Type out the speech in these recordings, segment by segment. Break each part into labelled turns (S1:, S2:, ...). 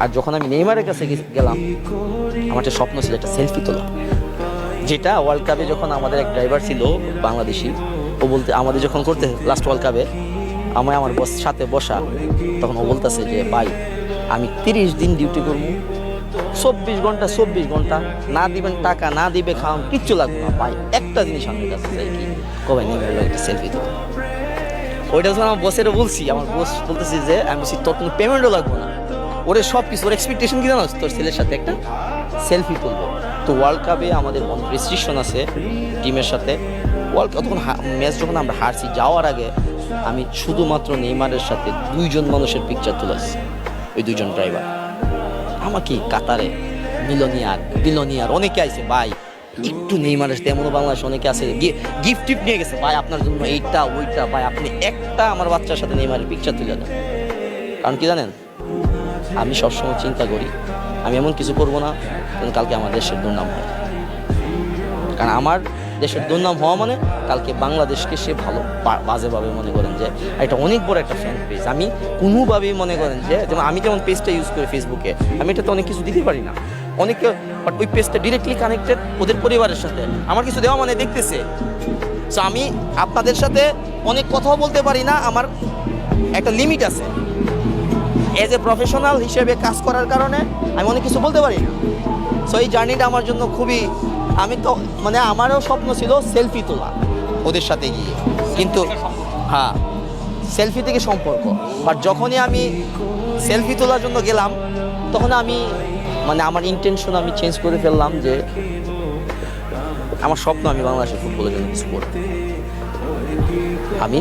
S1: আর যখন আমি নেইমারের কাছে গেলাম, আমার যে স্বপ্ন ছিল একটা সেলফি তোলা, যেটা ওয়ার্ল্ড কাপে যখন আমাদের এক ড্রাইভার ছিল বাংলাদেশি, ও বলতে আমাদের যখন করতে লাস্ট ওয়ার্ল্ড কাপে আমার সাথে বসা, তখন ও বলতেছে যে ভাই আমি 30 দিন ডিউটি করবো, 24 ঘন্টা না দিবেন টাকা, না দিবে খাওয়ান, কিচ্ছু লাগবে না ভাই, একটা জিনিস আমার কাছে চাই কি কবে নেইমারের একটা সেলফি তোলা। ওইটা যখন আমার বসেরও বলছি, আমার বস বলতেছি যে আমি তোর কোনো পেমেন্টও লাগবো না, ওরে সব কিছু, ওর এক্সপেকটেশন কি জানো, তোর ছেলের সাথে একটা সেলফি তুলবো। তো ওয়ার্ল্ড কাপে আমাদের অনেক রেস্ট্রিকশন আছে টিমের সাথে। ওয়ার্ল্ড কাপ তখন ম্যাচ যখন আমরা হারছি, যাওয়ার আগে আমি শুধুমাত্র নেইমারের সাথে 2জন মানুষের পিকচার তুলেছি, ওই 2জন ড্রাইভার। আমাকে কাতারে বিলনিয়ার অনেকে আইছে ভাই, একটু নেইমারের সাথে, এমনও বাংলাদেশ অনেকে আছে গিফট টিপ নিয়ে গেছে ভাই আপনার জন্য এইটা ওইটা, ভাই আপনি একটা আমার বাচ্চার সাথে নেইমারের পিকচার তুলে দেন। কারণ কি জানেন, আমি সবসময় চিন্তা করি আমি এমন কিছু করব না যেন কালকে আমার দেশের দুর্নাম হয়। কারণ আমার দেশের দুর্নাম হওয়া মানে কালকে বাংলাদেশকে সে ভালো বাজেভাবে মনে করেন যে এটা অনেক বড় একটা ফ্যান পেজ, আমি কোনোভাবেই মনে করেন যে যেমন আমি যেমন পেজটা ইউজ করি ফেসবুকে, আমি এটাতে অনেক কিছু দিতে পারি না অনেকে, বাট ওই পেজটা ডিরেক্টলি কানেক্টেড ওদের পরিবারের সাথে, আমার কিছু দেওয়া মানে দেখতেছে। সো আমি আপনাদের সাথে অনেক কথাও বলতে পারি না, আমার একটা লিমিট আছে। এজ এ প্রফেশনাল হিসেবে কাজ করার কারণে আমি অনেক কিছু বলতে পারি না। সো এই জার্নিটা আমার জন্য খুবই, আমি তো মানে আমারও স্বপ্ন ছিল সেলফি তোলা ওদের সাথে গিয়ে, কিন্তু হ্যাঁ সেলফি থেকে সম্পর্ক। বাট যখনই আমি সেলফি তোলার জন্য গেলাম, তখন আমি মানে আমার ইন্টেনশন আমি চেঞ্জ করে ফেললাম যে আমার স্বপ্ন আমি বাংলাদেশের ফুটবলের জন্য কিছু করব। আমি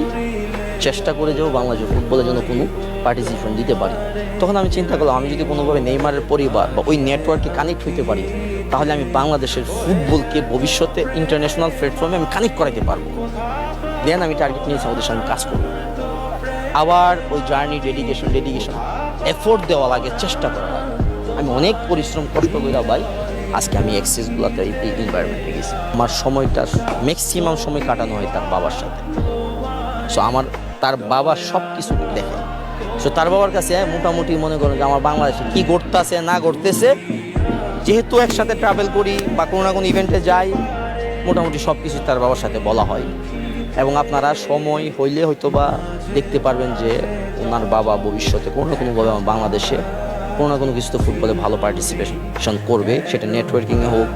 S1: চেষ্টা করে যাবো বাংলাদেশের ফুটবলের জন্য কোনো পার্টিসিপেশন দিতে পারি। তখন আমি চিন্তা করলাম আমি যদি কোনোভাবে নেইমারের পরিবার বা ওই নেটওয়ার্কে কানেক্ট হইতে পারি, তাহলে আমি বাংলাদেশের ফুটবলকে ভবিষ্যতে ইন্টারন্যাশনাল প্ল্যাটফর্মে আমি কানেক্ট করাতে পারবো। দেন আমি টার্গেট নিয়েছি ওদের সঙ্গে কাজ করবো। আবার ওই জার্নি ডেডিকেশন এফোর্ট দেওয়া লাগে, চেষ্টা করা লাগে। আমি অনেক পরিশ্রম কষ্ট করে ভাই আজকে আমি এক্সেসগুলোতে এই এনভায়রনমেন্টে গেছি। আমার সময়টা ম্যাক্সিমাম সময় কাটানো হয় তার বাবার সাথে। সো আমার তার বাবা সব কিছু দেখে। সো তার বাবার কাছে মোটামুটি মনে করেন যে আমার বাংলাদেশে কী ঘটতেছে না ঘটতেছে, যেহেতু একসাথে ট্রাভেল করি বা কোনো না কোনো ইভেন্টে যাই, মোটামুটি সব কিছু তার বাবার সাথে বলা হয়। এবং আপনারা সময় হইলে হয়তো বা দেখতে পারবেন যে ওনার বাবা ভবিষ্যতে কোনো না কোনোভাবে আমার বাংলাদেশে কোনো না কোনো কিছু তো ফুটবলে ভালো পার্টিসিপেশন করবে, সেটা নেটওয়ার্কিংয়ে হোক